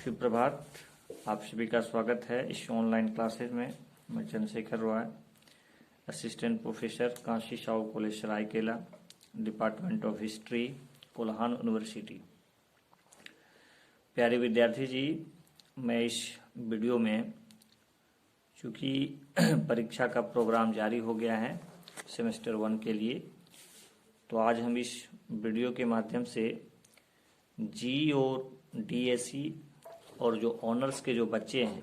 शुभ प्रभात। आप सभी का स्वागत है इस ऑनलाइन क्लासेज में। मैं Chandrashekhar Roy, assistant professor, Kashi Sahu college Saraikela, department of history, Kolhan university. प्यारे विद्यार्थी जी, मैं इस वीडियो में चूँकि परीक्षा का प्रोग्राम जारी हो गया है सेमेस्टर 1 के लिए, तो आज हम इस वीडियो के माध्यम से जी और डीएससी और जो ऑनर्स के जो बच्चे हैं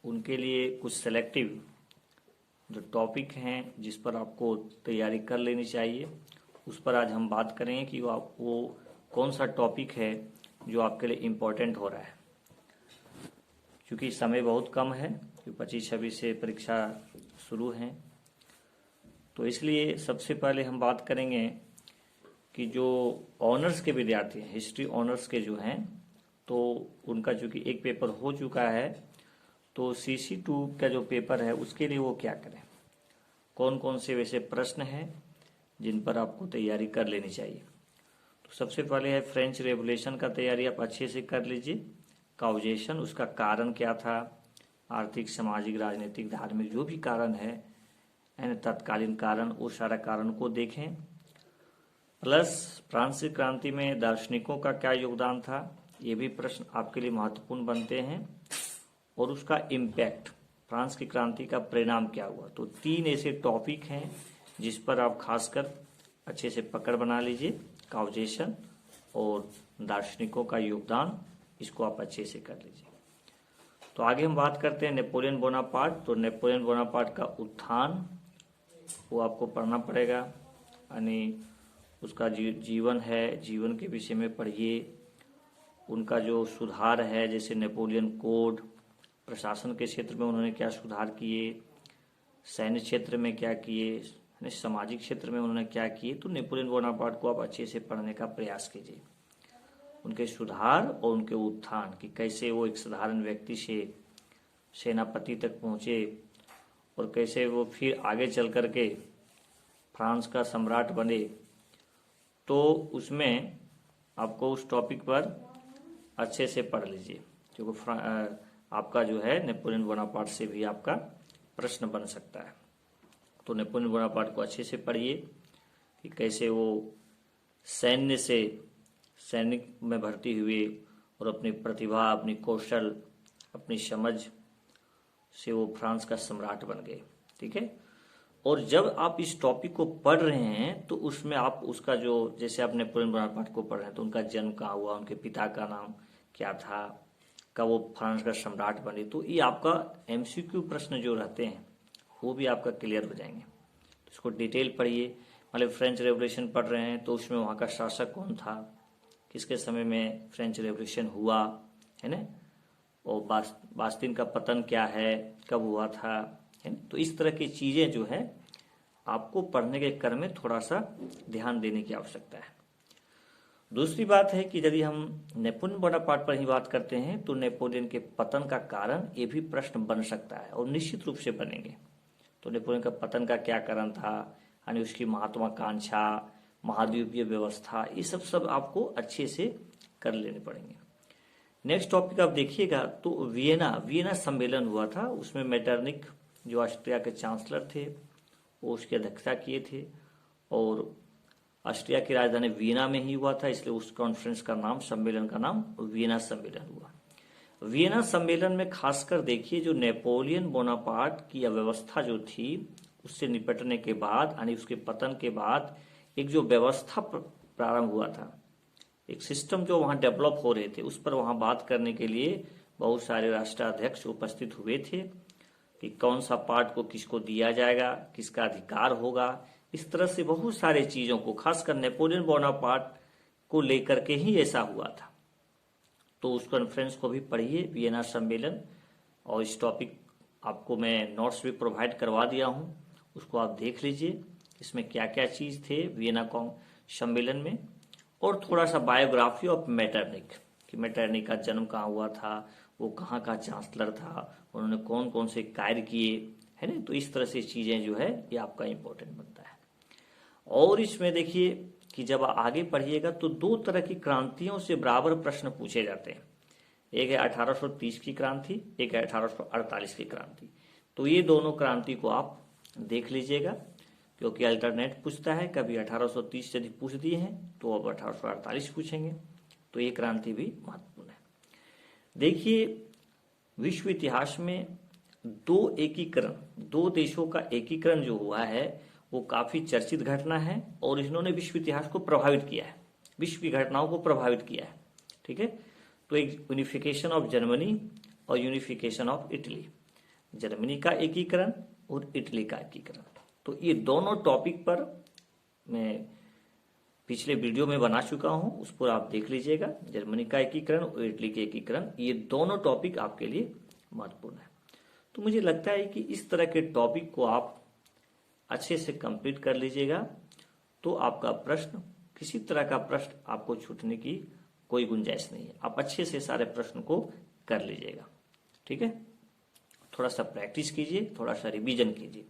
उनके लिए कुछ सेलेक्टिव जो टॉपिक हैं जिस पर आपको तैयारी कर लेनी चाहिए, उस पर आज हम बात करेंगे कि वो कौन सा टॉपिक है जो आपके लिए इम्पोर्टेंट हो रहा है। क्योंकि समय बहुत कम है, 25-26 से परीक्षा शुरू हैं, तो इसलिए सबसे पहले हम बात करेंगे कि जो ऑनर्स के विद्यार्थी हैं, हिस्ट्री ऑनर्स के जो हैं, तो उनका चूँकि एक पेपर हो चुका है, तो CC2 का जो पेपर है उसके लिए वो क्या करें, कौन कौन से वैसे प्रश्न हैं जिन पर आपको तैयारी कर लेनी चाहिए। तो सबसे पहले है फ्रेंच रेवोल्यूशन का तैयारी आप अच्छे से कर लीजिए। काउजेशन, उसका कारण क्या था, आर्थिक, सामाजिक, राजनीतिक, धार्मिक जो भी कारण है यानी तत्कालीन कारण, वो सारा कारण को देखें। प्लस फ्रांसीसी क्रांति में दार्शनिकों का क्या योगदान था, ये भी प्रश्न आपके लिए महत्वपूर्ण बनते हैं। और उसका इम्पैक्ट, फ्रांस की क्रांति का परिणाम क्या हुआ। तो 3 ऐसे टॉपिक हैं जिस पर आप खासकर अच्छे से पकड़ बना लीजिए। काउजेशन और दार्शनिकों का योगदान, इसको आप अच्छे से कर लीजिए। तो आगे हम बात करते हैं नेपोलियन बोनापार्ट। तो नेपोलियन बोनापार्ट का उत्थान वो आपको पढ़ना पड़ेगा, यानी उसका जीवन है, जीवन के विषय में पढ़िए। उनका जो सुधार है, जैसे नेपोलियन कोड, प्रशासन के क्षेत्र में उन्होंने क्या सुधार किए, सैन्य क्षेत्र में क्या किए, सामाजिक क्षेत्र में उन्होंने क्या किए। तो नेपोलियन बोनापार्ट को आप अच्छे से पढ़ने का प्रयास कीजिए। उनके सुधार और उनके उत्थान कि कैसे वो एक साधारण व्यक्ति से सेनापति तक पहुँचे और कैसे वो फिर आगे चल कर के फ्रांस का सम्राट बने। तो उसमें आपको उस टॉपिक पर अच्छे से पढ़ लीजिए, क्योंकि आपका जो है नेपोलियन बोनापार्ट से भी आपका प्रश्न बन सकता है। तो नेपोलियन बोनापार्ट को अच्छे से पढ़िए कि कैसे वो सैनिक में भर्ती हुए और अपनी प्रतिभा, अपनी कौशल, अपनी समझ से वो फ्रांस का सम्राट बन गए। ठीक है। और जब आप इस टॉपिक को पढ़ रहे हैं तो उसमें आप उसका जो, जैसे आप नेपोलियन बोनापार्ट को पढ़ रहे हैं तो उनका जन्म कहाँ हुआ, उनके पिता का नाम क्या था, कब वो फ्रांस का सम्राट बने, तो ये आपका MCQ प्रश्न जो रहते हैं वो भी आपका क्लियर हो जाएंगे। तो इसको डिटेल पढ़िए। मतलब फ्रेंच रेवोल्यूशन पढ़ रहे हैं तो उसमें वहाँ का शासक कौन था, किसके समय में फ्रेंच रेवोल्यूशन हुआ, है ना, और बास्तिन का पतन क्या है, कब हुआ था, है ना। तो इस तरह की चीज़ें जो है आपको पढ़ने के क्रम में थोड़ा सा ध्यान देने की आवश्यकता है। दूसरी बात है कि यदि हम नेपोलियन बोनापार्ट पर ही बात करते हैं तो नेपोलियन के पतन का कारण ये भी प्रश्न बन सकता है और निश्चित रूप से बनेंगे। तो नेपोलियन का पतन का क्या कारण था, यानी उसकी महत्वाकांक्षा, महाद्वीपीय व्यवस्था, ये सब आपको अच्छे से कर लेने पड़ेंगे। नेक्स्ट टॉपिक आप देखिएगा तो वियना सम्मेलन हुआ था। उसमें मेटरनिक जो ऑस्ट्रिया के चांसलर थे वो उसकी अध्यक्षता किए थे और ऑस्ट्रिया की राजधानी वियना में ही हुआ था, इसलिए उस कॉन्फ्रेंस का नाम, सम्मेलन का नाम वियना सम्मेलन हुआ। वियना सम्मेलन में खासकर देखिए जो नेपोलियन बोनापार्ट की अव्यवस्था जो थी उससे निपटने के बाद, यानी उसके पतन के बाद एक जो व्यवस्था प्रारंभ हुआ था, एक सिस्टम जो वहाँ डेवलप हो रहे थे, उस पर वहाँ बात करने के लिए बहुत सारे राष्ट्राध्यक्ष उपस्थित हुए थे कि कौन सा पार्ट को किसको दिया जाएगा, किसका अधिकार होगा। इस तरह से बहुत सारे चीज़ों को, खासकर नेपोलियन बोनापार्ट को लेकर के ही ऐसा हुआ था। तो उस कॉन्फ्रेंस को भी पढ़िए, वियना सम्मेलन, और इस टॉपिक आपको मैं नोट्स भी प्रोवाइड करवा दिया हूँ, उसको आप देख लीजिए इसमें क्या क्या चीज़ थे वियना सम्मेलन में। और थोड़ा सा बायोग्राफी ऑफ मेटरनिक कि मेटरनिक का जन्म कहाँ हुआ था, वो कहाँ का चांसलर था, उन्होंने कौन कौन से कार्य किए, है ना। तो इस तरह से चीज़ें जो है ये आपका इम्पोर्टेंट बनता है। और इसमें देखिए कि जब आगे पढ़िएगा तो 2 तरह की क्रांतियों से बराबर प्रश्न पूछे जाते हैं। एक है 1830 की क्रांति, एक है 1848 की क्रांति। तो ये दोनों क्रांति को आप देख लीजिएगा, क्योंकि अल्टरनेट पूछता है, कभी 1830 यदि पूछ दिए हैं तो अब 1848 पूछेंगे। तो ये क्रांति भी महत्वपूर्ण है। देखिए, विश्व इतिहास में दो देशों का एकीकरण जो हुआ है वो काफी चर्चित घटना है, और इन्होंने विश्व इतिहास को प्रभावित किया है, विश्व की घटनाओं को प्रभावित किया है। ठीक है, तो एक यूनिफिकेशन ऑफ जर्मनी और यूनिफिकेशन ऑफ इटली, जर्मनी का एकीकरण और इटली का एकीकरण। तो ये दोनों टॉपिक पर मैं पिछले वीडियो में बना चुका हूं, उस पर आप देख लीजिएगा। जर्मनी का एकीकरण और इटली के एकीकरण, ये दोनों टॉपिक आपके लिए महत्वपूर्ण है। तो मुझे लगता है कि इस तरह के टॉपिक को आप अच्छे से कंप्लीट कर लीजिएगा, तो आपका प्रश्न, किसी तरह का प्रश्न आपको छूटने की कोई गुंजाइश नहीं है। आप अच्छे से सारे प्रश्न को कर लीजिएगा। ठीक है, थोड़ा सा प्रैक्टिस कीजिए, थोड़ा सा रिवीजन कीजिए,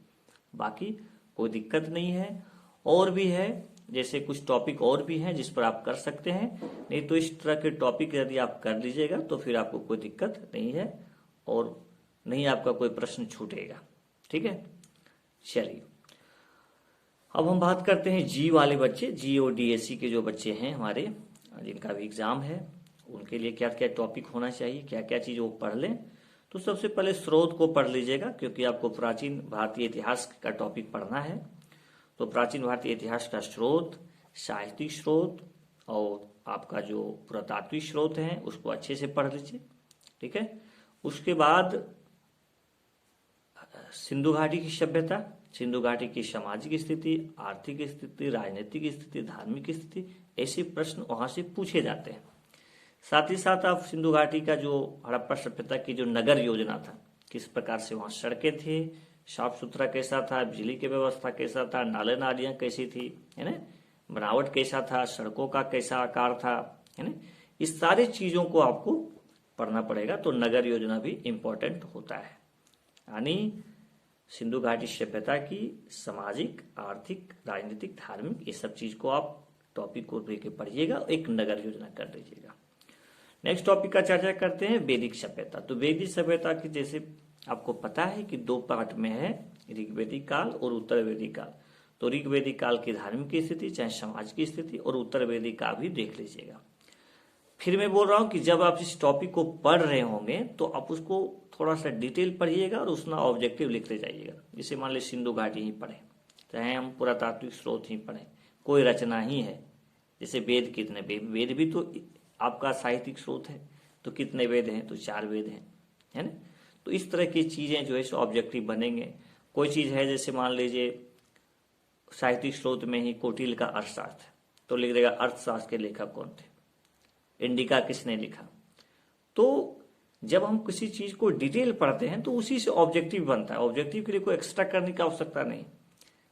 बाकी कोई दिक्कत नहीं है। और भी है, जैसे कुछ टॉपिक और भी हैं जिस पर आप कर सकते हैं, नहीं तो इस तरह के टॉपिक यदि आप कर लीजिएगा तो फिर आपको कोई दिक्कत नहीं है और नहीं आपका कोई प्रश्न छूटेगा। ठीक है, चलिए अब हम बात करते हैं जी वाले बच्चे, जी और डीएससी के जो बच्चे हैं हमारे, जिनका भी एग्जाम है, उनके लिए क्या क्या टॉपिक होना चाहिए, क्या क्या चीज वो पढ़ लें। तो सबसे पहले स्रोत को पढ़ लीजिएगा, क्योंकि आपको प्राचीन भारतीय इतिहास का टॉपिक पढ़ना है। तो प्राचीन भारतीय इतिहास का स्रोत, साहित्यिक स्रोत और आपका जो पुरातात्विक स्रोत है उसको अच्छे से पढ़ लीजिए। ठीक है, उसके बाद सिंधु घाटी की सभ्यता, सिंधु घाटी की सामाजिक स्थिति, आर्थिक स्थिति, राजनीतिक स्थिति, धार्मिक स्थिति, ऐसे प्रश्न वहां से पूछे जाते हैं। साथ ही साथ आप सिंधु घाटी का जो हड़प्पा सभ्यता की जो नगर योजना था, किस प्रकार से वहां सड़कें थी, साफ सुथरा कैसा था, बिजली की व्यवस्था कैसा था, नाले नालियां कैसी थी, है ना, बनावट कैसा था, सड़कों का कैसा आकार था, है ना, इस सारी चीजों को आपको पढ़ना पड़ेगा। तो नगर योजना भी इंपॉर्टेंट होता है, यानी सिंधु घाटी सभ्यता की सामाजिक, आर्थिक, राजनीतिक, धार्मिक, ये सब चीज को आप टॉपिक को लेके पढ़िएगा, एक नगर योजना कर लीजिएगा। नेक्स्ट टॉपिक का चर्चा करते हैं वैदिक सभ्यता। तो वैदिक सभ्यता की जैसे आपको पता है कि दो पार्ट में है, ऋग्वेदिक काल और उत्तर वैदिक काल। तो ऋग्वेदिक काल की धार्मिक स्थिति, चाहे समाज की स्थिति, और उत्तर वैदिक काल भी देख लीजिएगा। फिर मैं बोल रहा हूं कि जब आप इस टॉपिक को पढ़ रहे होंगे तो आप उसको थोड़ा सा डिटेल पढ़िएगा और उसका ऑब्जेक्टिव लिखते जाइएगा। जैसे मान लीजिए सिंधु घाटी ही पढ़े, चाहे हम पुरातात्विक स्रोत ही पढ़े, कोई रचना ही है, जैसे वेद कितने, वेद भी तो आपका साहित्यिक स्रोत है। तो कितने वेद हैं, तो 4 वेद हैं, है ना। तो इस तरह की चीजें जो है सो ऑब्जेक्टिव बनेंगे। कोई चीज है, जैसे मान लीजिए साहित्यिक स्रोत में ही कौटिल्य का अर्थशास्त्र, तो लिख देगा अर्थशास्त्र के लेखक कौन थे, इंडिका किसने लिखा। तो जब हम किसी चीज को डिटेल पढ़ते हैं तो उसी से ऑब्जेक्टिव बनता है, ऑब्जेक्टिव के लिए कोई एक्स्ट्रा करने की आवश्यकता नहीं।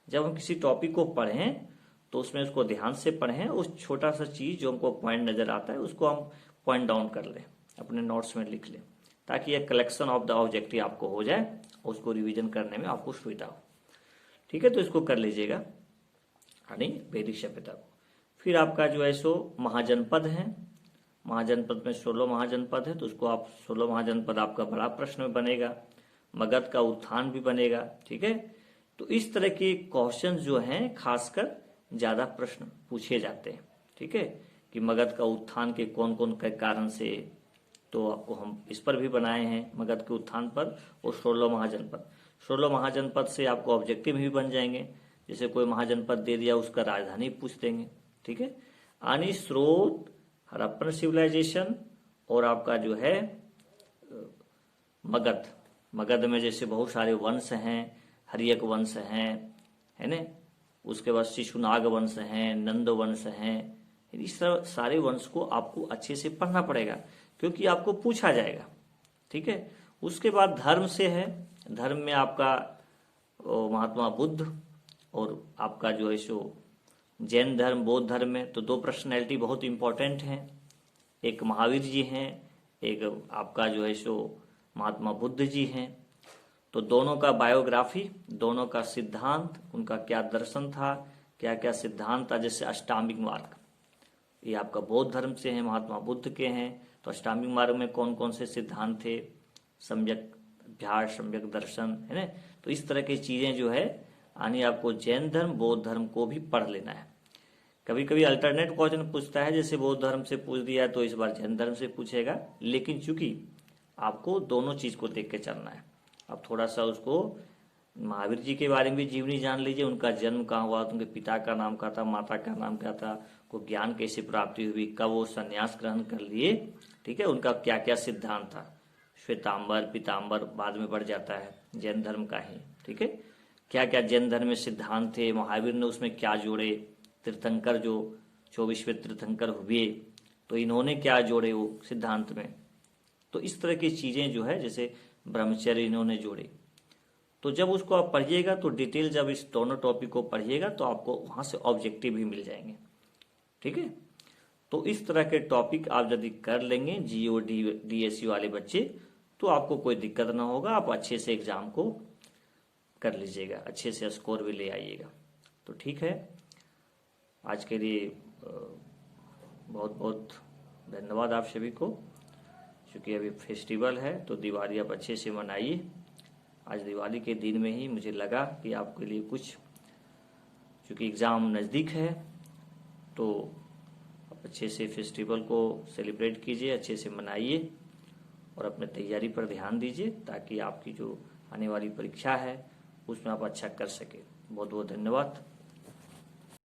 जब हम किसी टॉपिक को पढ़ें तो उसमें उसको ध्यान से पढ़ें, उस छोटा सा चीज जो हमको पॉइंट नजर आता है उसको हम पॉइंट डाउन कर लें, अपने नोट्स में लिख लें, ताकि एक कलेक्शन ऑफ द ऑब्जेक्टिव आपको हो जाए, उसको रिवीजन करने में आपको सुविधा हो। ठीक है, तो इसको कर लीजिएगा, यानी वैदिक सभ्यता को। फिर आपका जो है सो महाजनपद है, महाजनपद में 16 महाजनपद है, तो उसको आप 16 महाजनपद आपका बड़ा प्रश्न में बनेगा। मगध का उत्थान भी बनेगा। ठीक है, तो इस तरह के क्वेश्चन जो हैं खासकर ज्यादा प्रश्न पूछे जाते हैं। ठीक है, कि मगध का उत्थान के कौन कौन के कारण से, तो आपको हम इस पर भी बनाए हैं मगध के उत्थान पर, और 16 महाजनपद, 16 महाजनपद से आपको ऑब्जेक्टिव भी बन जाएंगे। जैसे कोई महाजनपद दे दिया, उसका राजधानी पूछ देंगे। ठीक है, यानी स्रोत, हड़प्पन सिविलाइजेशन और आपका जो है मगध, मगध में जैसे बहुत सारे वंश हैं, हरियक वंश हैं, है ना, उसके बाद शिशुनाग वंश हैं, नंद वंश हैं, इस सारे वंश को आपको अच्छे से पढ़ना पड़ेगा, क्योंकि आपको पूछा जाएगा। ठीक है, उसके बाद धर्म से है, धर्म में आपका महात्मा बुद्ध और आपका जो है सो जैन धर्म, बौद्ध धर्म में तो 2 पर्सनैलिटी बहुत इंपॉर्टेंट हैं, एक महावीर जी हैं, एक आपका जो है सो महात्मा बुद्ध जी हैं। तो दोनों का बायोग्राफी, दोनों का सिद्धांत, उनका क्या दर्शन था, क्या क्या सिद्धांत था, जैसे अष्टांगिक मार्ग, ये आपका बौद्ध धर्म से है, महात्मा बुद्ध के हैं। तो अष्टांगिक मार्ग में कौन कौन से सिद्धांत थे, सम्यक अभ्यास, सम्यक दर्शन, है ना। तो इस तरह की चीजें जो है यानी आपको जैन धर्म बौद्ध धर्म को भी पढ़ लेना है। कभी कभी अल्टरनेट क्वेश्चन पूछता है, जैसे बौद्ध धर्म से पूछ दिया तो इस बार जैन धर्म से पूछेगा, लेकिन चूंकि आपको दोनों चीज को देख के चलना है। अब थोड़ा सा उसको महावीर जी के बारे में भी जीवनी जान लीजिए, उनका जन्म कहाँ हुआ, उनके पिता का नाम क्या था, माता का नाम क्या था, को ज्ञान कैसे प्राप्ति हुई, कब वो संन्यास ग्रहण कर लिए, ठीक है, उनका क्या क्या सिद्धांत था। श्वेतांबर पीतांबर बाद में बढ़ जाता है जैन धर्म का ही, ठीक है। क्या क्या जैन धर्म में सिद्धांत थे, महावीर ने उसमें क्या जोड़े, तीर्थंकर जो 24वें तीर्थंकर हुए तो इन्होंने क्या जोड़े वो सिद्धांत में। तो इस तरह की चीजें जो है, जैसे ब्रह्मचर्य इन्होंने जोड़े। तो जब उसको आप पढ़िएगा तो डिटेल, जब इस दोनों टॉपिक को पढ़िएगा तो आपको वहां से ऑब्जेक्टिव भी मिल जाएंगे, ठीक है। तो इस तरह के टॉपिक आप यदि कर लेंगे जीओ डीएसयू वाले बच्चे, तो आपको कोई दिक्कत ना होगा, आप अच्छे से एग्जाम को कर लीजिएगा, अच्छे से स्कोर भी ले आइएगा। तो ठीक है, आज के लिए बहुत बहुत धन्यवाद आप सभी को। क्योंकि अभी फेस्टिवल है तो दिवाली आप अच्छे से मनाइए। आज दिवाली के दिन में ही मुझे लगा कि आपके लिए कुछ, क्योंकि एग्ज़ाम नज़दीक है, तो आप अच्छे से फेस्टिवल को सेलिब्रेट कीजिए, अच्छे से मनाइए और अपने तैयारी पर ध्यान दीजिए, ताकि आपकी जो आने वाली परीक्षा है उसमें आप अच्छा कर सके। बहुत बहुत धन्यवाद।